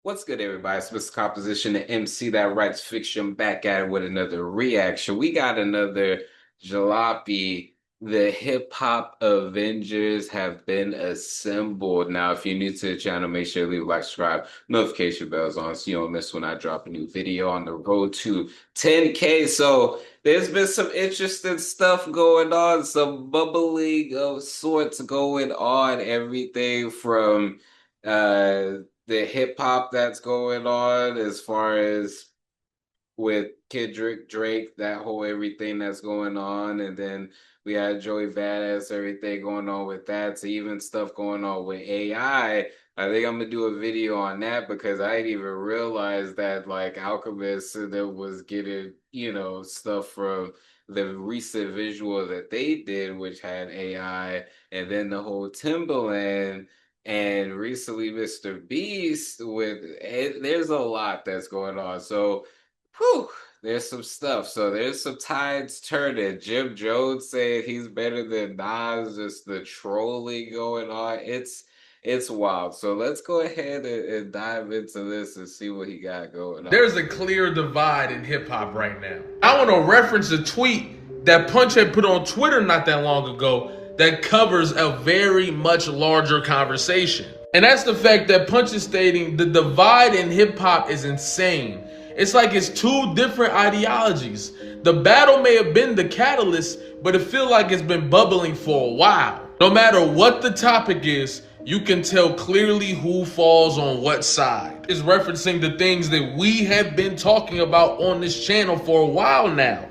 What's good, everybody? It's Mr. Composition, the MC that writes fiction, back at it with another reaction. We got another jalopy. The HipHop Avengers have been assembled. Now, if you're new to the channel, make sure to leave a like, subscribe, notification bells on so you don't miss when I drop a new video on the road to 10K. So there's been some interesting stuff going on, some bubbling of sorts going on, everything from the hip hop that's going on as far as with Drake, that whole everything that's going on, and then we had Joey Badass, everything going on with that, to even stuff going on with AI. I think I'm gonna do a video on that because I didn't even realize that like Alchemist that was getting, stuff from the recent visual that they did, which had AI, and then the whole Timbaland. And recently, Mr. Beast with it, there's a lot that's going on. So whew, there's some stuff. So there's some tides turning. Jim Jones saying he's better than Nas, just the trolling going on. It's wild. So let's go ahead and dive into this and see what he got going on. There's a clear divide in hip hop right now. I want to reference a tweet that Punch had put on Twitter not that long ago that covers a very much larger conversation. And that's the fact that Punch is stating the divide in hip hop is insane. It's like it's two different ideologies. The battle may have been the catalyst, but it feels like it's been bubbling for a while. No matter what the topic is, you can tell clearly who falls on what side. It's referencing the things that we have been talking about on this channel for a while now.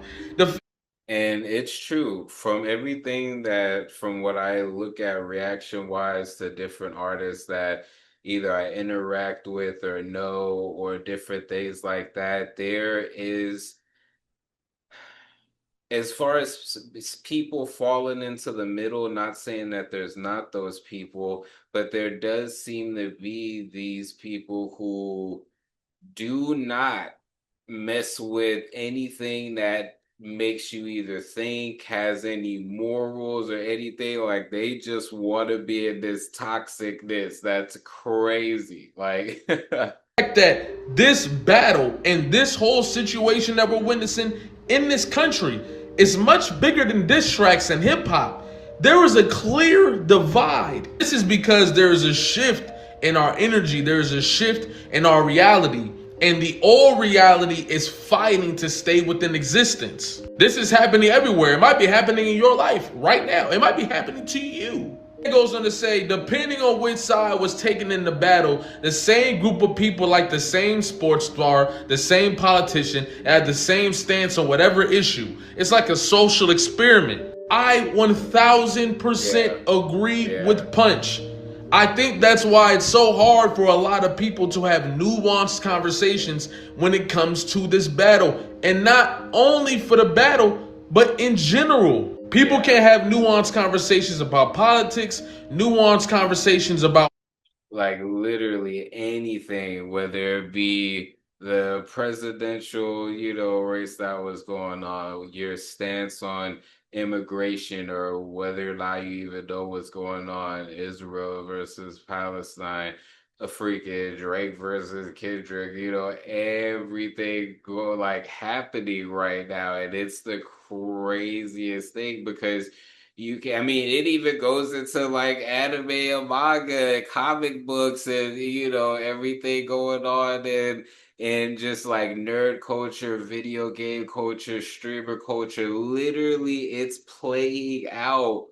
And it's true from everything that, from what I look at reaction wise to different artists that either I interact with or know or different things like that, there is, as far as people falling into the middle, not saying that there's not those people, but there does seem to be these people who do not mess with anything that makes you either think has any morals or anything. Like they just want to be in this toxicness that's crazy. Like Fact that this battle and this whole situation that we're witnessing in this country is much bigger than diss tracks and hip hop. There is a clear divide. This is because there is a shift in our energy, there is a shift in our reality, and the old reality is fighting to stay within existence. This is happening everywhere. It might be happening in your life right now, it might be happening to you. It goes on to say, depending on which side was taken in the battle, the same group of people, like the same sports star, the same politician, had the same stance on whatever issue. It's like a social experiment. I 1000% agree with Punch. I think that's why it's so hard for a lot of people to have nuanced conversations when it comes to this battle. And not only for the battle, but in general. People can have nuanced conversations about politics, nuanced conversations about like literally anything, whether it be the presidential, race that was going on, your stance on immigration, or whether or not you even know what's going on, Israel versus Palestine, a freaking Drake versus Kendrick, everything go like happening right now. And it's the craziest thing because you can, I mean, it even goes into like anime and manga and comic books and everything going on and just like nerd culture, video game culture, streamer culture. Literally, it's playing out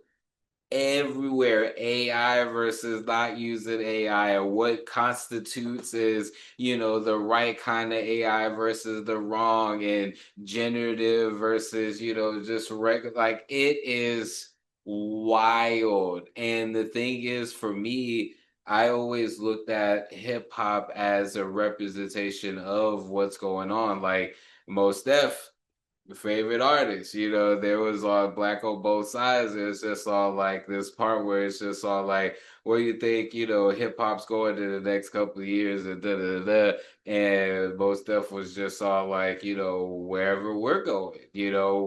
everywhere. AI versus not using AI, and what constitutes is the right kind of AI versus the wrong, and generative versus just regular. Like it is wild. And the thing is, for me, I always looked at hip hop as a representation of what's going on. Like most Def, favorite artist. There was all black on both sides. It's just all like this part where it's just all like, where you think, hip hop's going to the next couple of years and da da da. And most stuff was just all like, wherever we're going,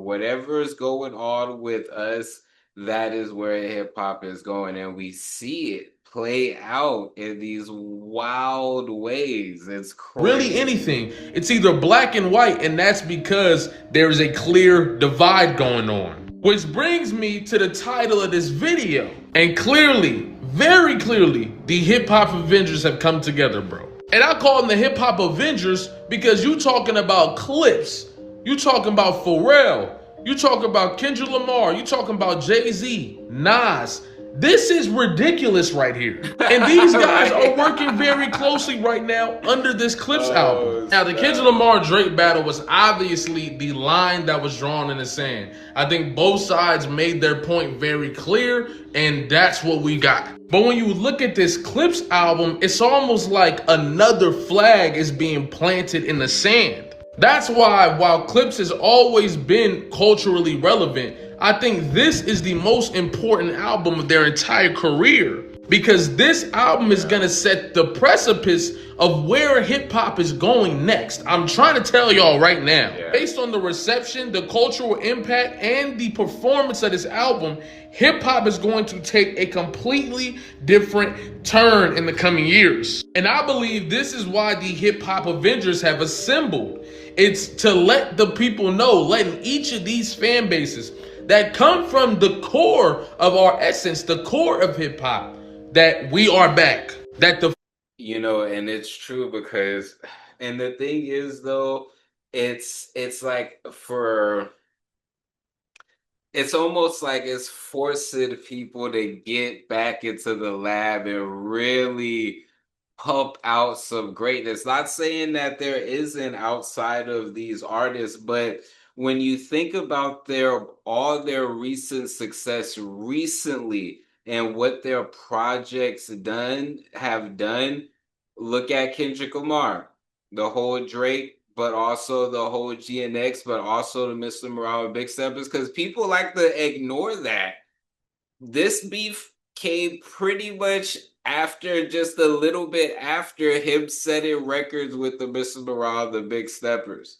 whatever is going on with us, that is where hip hop is going. And we see it play out in these wild ways. It's Really crazy. anything. It's either black and white, and that's because there is a clear divide going on. Which brings me to the title of this video. And clearly, very clearly, the Hip Hop Avengers have come together, bro. And I call them the Hip Hop Avengers because you talking about Clips, you talking about Pharrell, you talking about Kendrick Lamar, you talking about Jay-Z, Nas. This is ridiculous right here. And these guys are Right? working very closely right now under this Clips album. Oh, Now, the Kendrick snap. Lamar Drake battle was obviously the line that was drawn in the sand. I think both sides made their point very clear, and that's what we got. But when you look at this Clips album, it's almost like another flag is being planted in the sand. That's why, while Clips has always been culturally relevant, I think this is the most important album of their entire career. Because this album is Yeah. gonna set the precipice of where hip hop is going next. I'm trying to tell y'all right now. Yeah. Based on the reception, the cultural impact, and the performance of this album, hip hop is going to take a completely different turn in the coming years. And I believe this is why the Hip Hop Avengers have assembled. It's to let the people know, letting each of these fan bases that come from the core of our essence, the core of hip hop, that we are back. That the And it's true because, and the thing is though, it's like it's almost like it's forcing people to get back into the lab and really pump out some greatness. Not saying that there isn't outside of these artists, but when you think about their recent success recently and what their projects done have done, look at Kendrick Lamar, the whole Drake, but also the whole GNX, but also the Mr. Morale and Big Steppers, because people like to ignore that. This beef came pretty much after, just a little bit after him setting records with the Mr. Morale, the Big Steppers,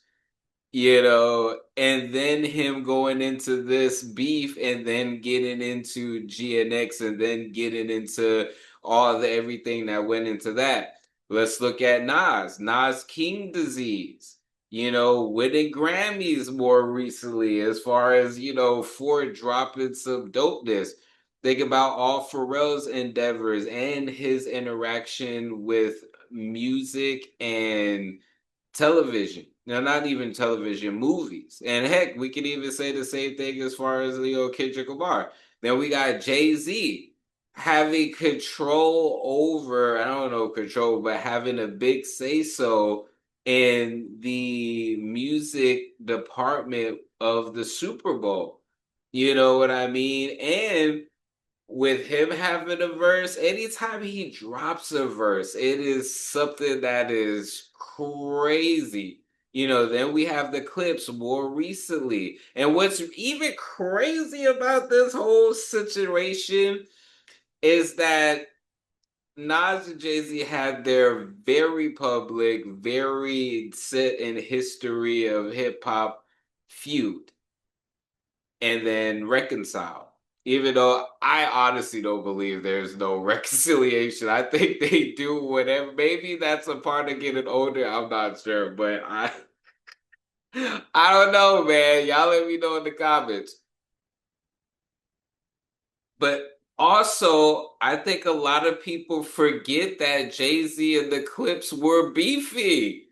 and then him going into this beef and then getting into GNX and then getting into all the everything that went into that. Let's look at Nas King Disease, winning Grammys more recently, as far as, for dropping some dopeness. Think about all Pharrell's endeavors and his interaction with music and television. Now, not even television, movies. And heck, we could even say the same thing as far as Kendrick Lamar. Then we got Jay-Z having control over, I don't know control, but having a big say so in the music department of the Super Bowl. You know what I mean? And with him having a verse, anytime he drops a verse, it is something that is crazy. Then we have the clips more recently. And what's even crazy about this whole situation is that Nas and Jay-Z had their very public, very set in history of hip hop feud and then reconcile. Even though I honestly don't believe there's no reconciliation. I think they do whatever. Maybe that's a part of getting older. I'm not sure, but I don't know, man. Y'all let me know in the comments. But also, I think a lot of people forget that Jay-Z and the Clips were beefy.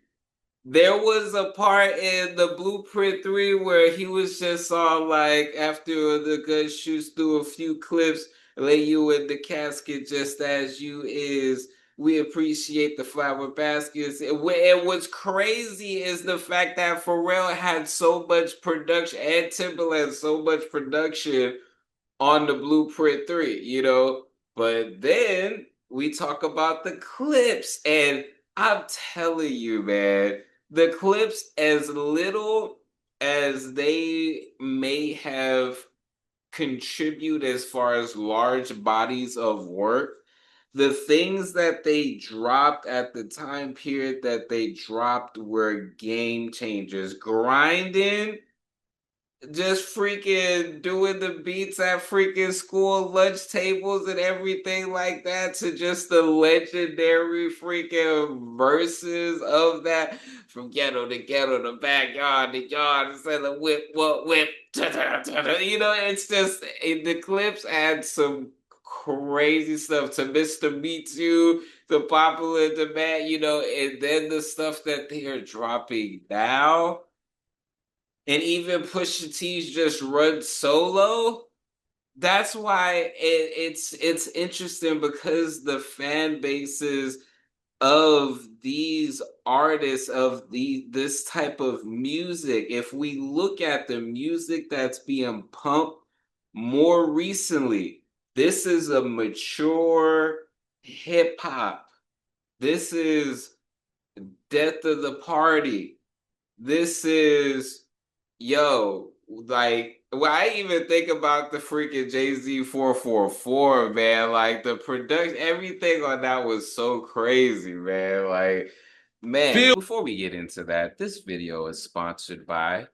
There was a part in the Blueprint 3 where he was just all like, after the gun shoots through a few clips, lay you in the casket just as you is. We appreciate the flower baskets. And what's crazy is the fact that Pharrell had so much production, and Timbaland so much production on the Blueprint 3, But then we talk about the clips, and I'm telling you, man, the clips, as little as they may have contribute as far as large bodies of work, the things that they dropped at the time period that they dropped were game changers. Grinding just freaking doing the beats at freaking school lunch tables and everything like that, to just the legendary freaking verses of that, from ghetto to ghetto, the backyard, the yard, and the whip, what whip, you know, it's just the clips add some crazy stuff to Mr. Meets You, the popular demand, you know, and then the stuff that they are dropping now, and even Pusha T's just run solo. That's why it's interesting, because the fan bases of these artists, of this type of music, if we look at the music that's being pumped more recently, this is a mature hip hop. This is Death of the Party. This is, yo, like, well, I even think about the freaking Jay-Z 444, man. Like, the production, everything on that was so crazy, man. Like, man, Feel before we get into that, this video is sponsored by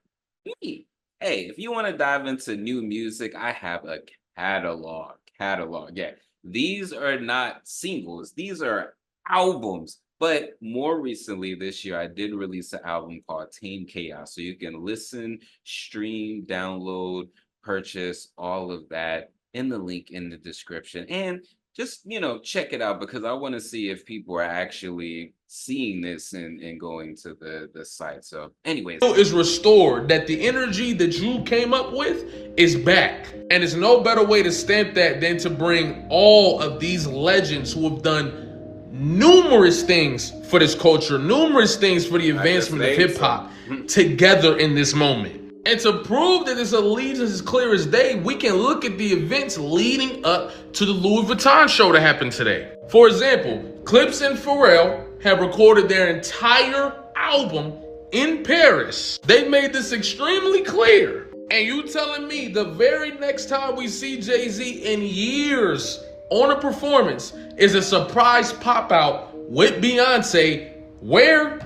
me. Hey, if you want to dive into new music, I have a catalog. Catalog, yeah. These are not singles, these are albums. But more recently this year, I did release an album called Tame Chaos. So you can listen, stream, download, purchase, all of that in the link in the description. And just, check it out, because I want to see if people are actually seeing this and going to the site. So anyways, is restored, that the energy that you came up with is back. And there's no better way to stamp that than to bring all of these legends who have done numerous things for this culture, numerous things for the I just advancement of named hip some. hop together in this moment. And to prove that this allegiance is clear as day, we can look at the events leading up to the Louis Vuitton show that happened today. For example, Clips and Pharrell have recorded their entire album in Paris. They made this extremely clear. And you telling me the very next time we see Jay-Z in years on a performance is a surprise pop out with Beyonce, where?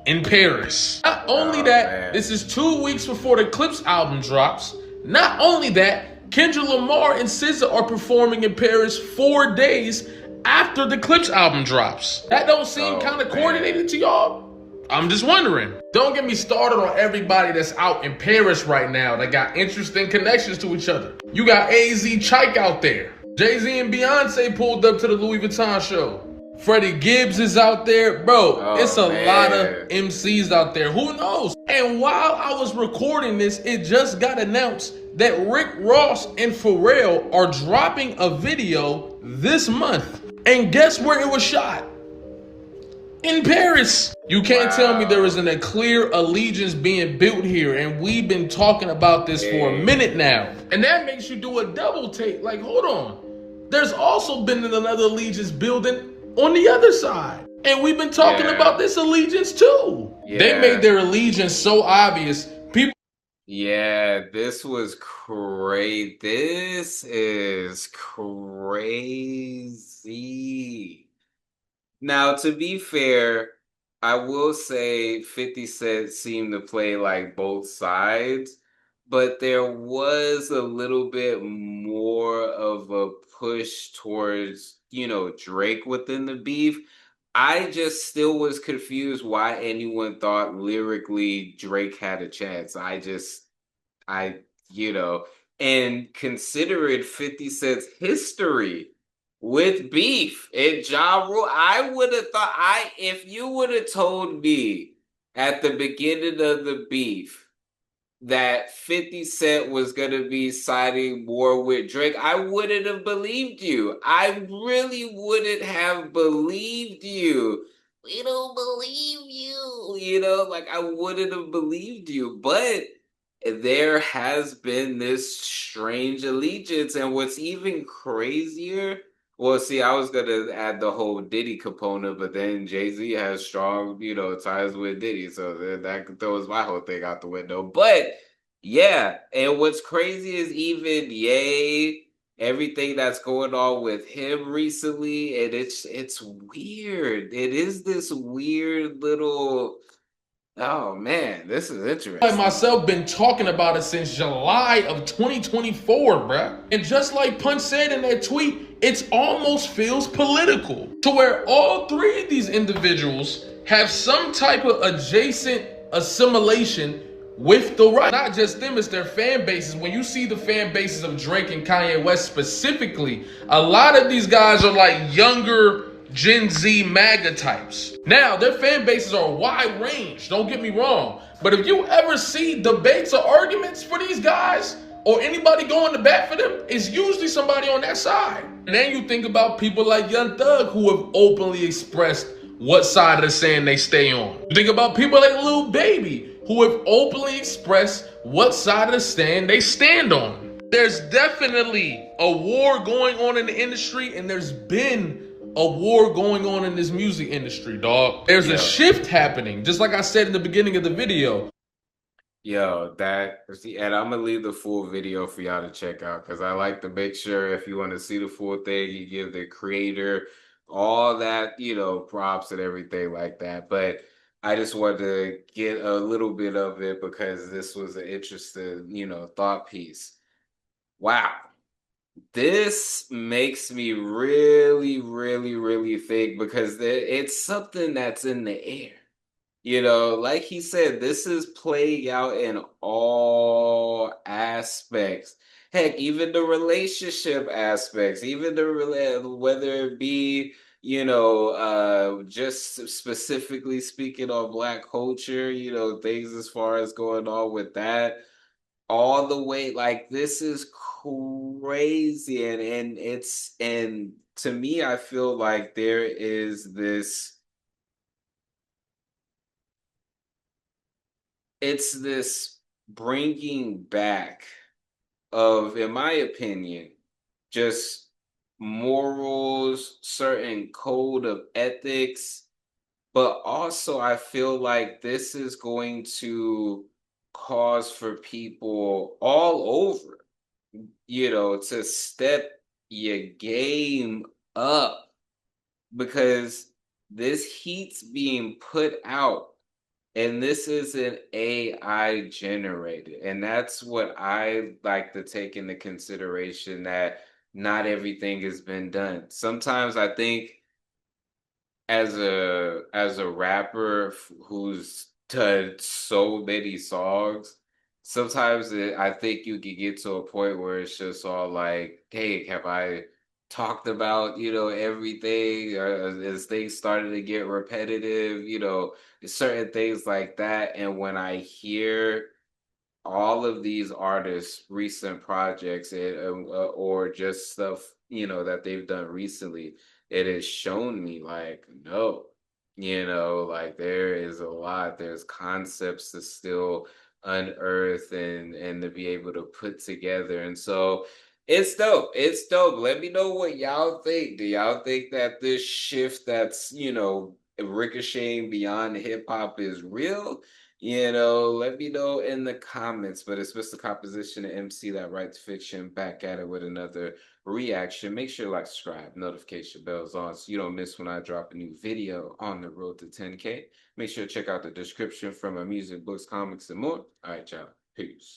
In Paris. Not only Oh that, man. this is 2 weeks before the Clips album drops. Not only that, Kendrick Lamar and SZA are performing in Paris 4 days after the Clips album drops. That don't seem Oh kind of man. coordinated to y'all? I'm just wondering. Don't get me started on everybody that's out in Paris right now that got interesting connections to each other. You got AZ Chike out there. Jay-Z and Beyonce pulled up to the Louis Vuitton show. Freddie Gibbs is out there. Bro, it's Oh a lot of man. MCs out there. Who knows? And while I was recording this, it just got announced that Rick Ross and Pharrell are dropping a video this month. And guess where it was shot? In Paris. You can't tell me there Wow. isn't a clear allegiance being built here, and we've been talking about this for a Hey. minute now. And that makes you do a double take. Like, hold on. There's also been another allegiance building on the other side. And we've been talking Yeah. about this allegiance too. They made Yeah. their allegiance so obvious. People Yeah, this was crazy. This is crazy. Now, to be fair, I will say 50 Cent seemed to play like both sides, but there was a little bit more of a push towards, Drake within the beef. I just still was confused why anyone thought lyrically Drake had a chance. I, you know, and considering 50 Cent's history with beef and Ja Rule, I would have thought, if you would have told me at the beginning of the beef that 50 Cent was going to be siding more with Drake, I wouldn't have believed you. I really wouldn't have believed you. We don't believe you, like, I wouldn't have believed you. But there has been this strange allegiance. And what's even crazier, well, see, I was gonna add the whole Diddy component, but then Jay-Z has strong, ties with Diddy, so that throws my whole thing out the window. But yeah, and what's crazy is even Ye, everything that's going on with him recently, and it's weird. It is this weird little Oh man, this is Like interesting. myself been talking about it since July of 2024, bruh. And just like Punch said in that tweet, it almost feels political. To where all three of these individuals have some type of adjacent assimilation with the right. Not just them, it's their fan bases. When you see the fan bases of Drake and Kanye West specifically, a lot of these guys are like younger Gen Z MAGA types. Now, their fan bases are wide range, don't get me wrong. But if you ever see debates or arguments for these guys, or anybody going to bat for them, it's usually somebody on that side. And then you think about people like Young Thug who have openly expressed what side of the sand they stay on. You think about people like Lil Baby who have openly expressed what side of the stand they stand on. There's definitely a war going on in the industry, and there's been a war going on in this music industry, dog. There's a Yo, shift happening, just like I said in the beginning of the video. yo, that see, and I'm gonna leave the full video for y'all to check out because I like to make sure if you want to see the full thing, you give the creator all that, props and everything like that. But I just wanted to get a little bit of it because this was an interesting, thought piece. Wow. This makes me really, really, really think because it's something that's in the air. Like he said, this is playing out in all aspects. Heck, even the relationship aspects, even whether it be, just specifically speaking on Black culture, things as far as going on with that all the way like this is crazy and to me I feel like there is this it's this bringing back of in my opinion just morals, certain code of ethics, but also I feel like this is going to cause for people all over to step your game up because this heat's being put out and this is an AI generated. And that's what I like to take into consideration that not everything has been done. Sometimes I think as a rapper who's done so many songs, sometimes I think you could get to a point where it's just all like, "Hey, have I talked about everything?" Or as things started to get repetitive, certain things like that. And when I hear all of these artists' recent projects or just stuff that they've done recently, it has shown me like no, like there is a lot. There's concepts to still unearth and to be able to put together, and so it's dope. It's dope. Let me know what y'all think. Do y'all think that this shift that's ricocheting beyond hip hop is real? Let me know in the comments. But it's Mr. Composition and MC that writes fiction back at it with another reaction. Make sure to like, subscribe, notification bells on so you don't miss when I drop a new video on the road to 10K. Make sure to check out the description for my music, books, comics, and more. All right, y'all. Peace.